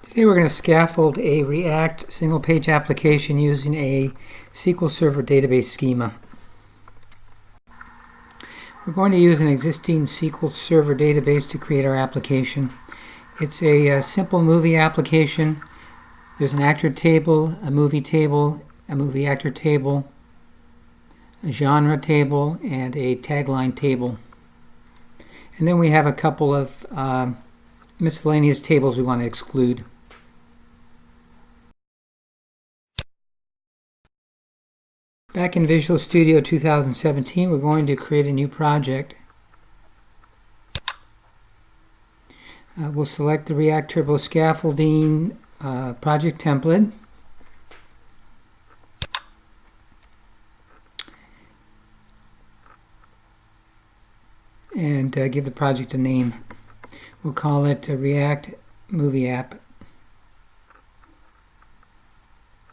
Today we're going to scaffold a React single-page application using a SQL Server database schema. We're going to use an existing SQL Server database to create our application. It's a simple movie application. There's an actor table, a movie actor table, a genre table, and a tagline table. And then we have a couple of miscellaneous tables we want to exclude. Back in Visual Studio 2017, we're going to create a new project. We'll select the React Turbo Scaffolding project template. And give the project a name. We'll call it React Movie App.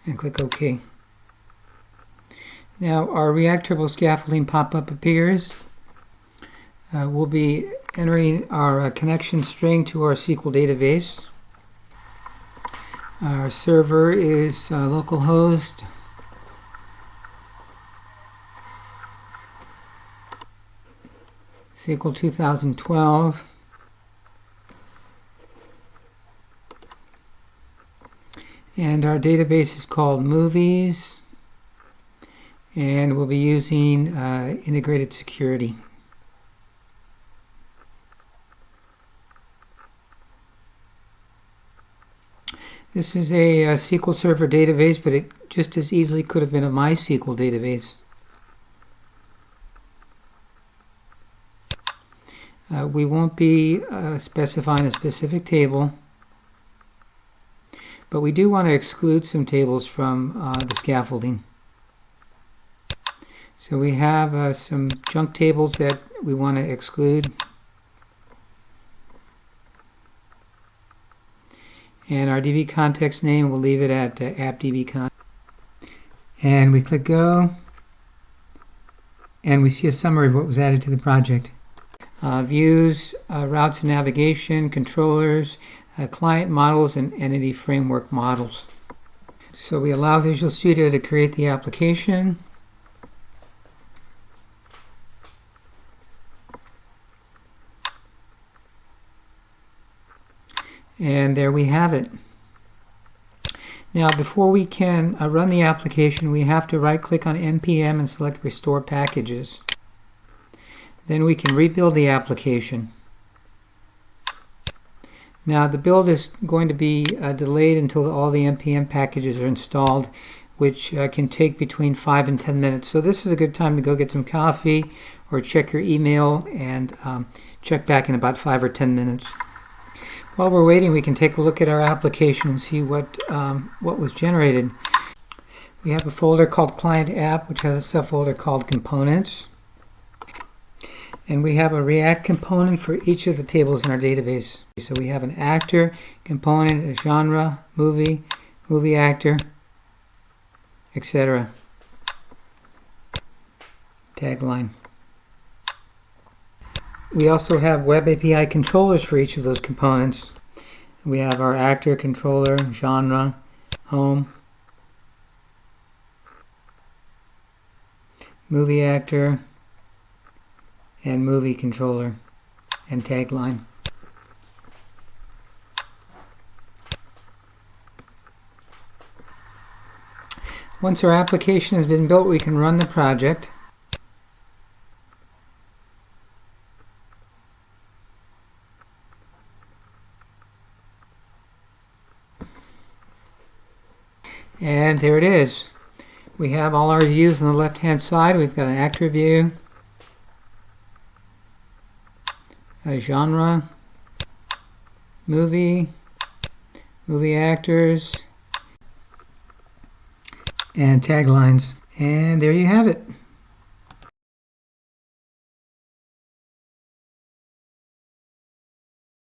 And click OK. Now our React Turbo Scaffolding pop-up appears. We'll be entering our connection string to our SQL database. Our server is localhost SQL 2012. And our database is called Movies. And we'll be using integrated security. This is a SQL Server database, but it just as easily could have been a MySQL database. We won't be specifying a specific table, but we do want to exclude some tables from the scaffolding. So we have some junk tables that we want to exclude. And our DB context name, we'll leave it at appdbcontext. And we click Go. And we see a summary of what was added to the project. Views, routes and navigation, controllers, client models, and entity framework models. So we allow Visual Studio to create the application. And there we have it. Now before we can run the application, we have to right click on npm and select Restore Packages. Then we can rebuild the application. Now the build is going to be delayed until all the npm packages are installed, which can take between 5 and 10 minutes. So this is a good time to go get some coffee or check your email and check back in about 5 or 10 minutes. While we're waiting, we can take a look at our application and see what was generated. We have a folder called Client App, which has a subfolder called Components. And we have a React component for each of the tables in our database. So we have an actor component, a genre, movie actor, etc. Tagline. We also have Web API controllers for each of those components. We have our actor controller, genre, home, movie actor, and movie controller, and tagline. Once our application has been built, we can run the project. And there it is. We have all our views on the left hand side. We've got an actor view, a genre, movie actors, and taglines. And there you have it.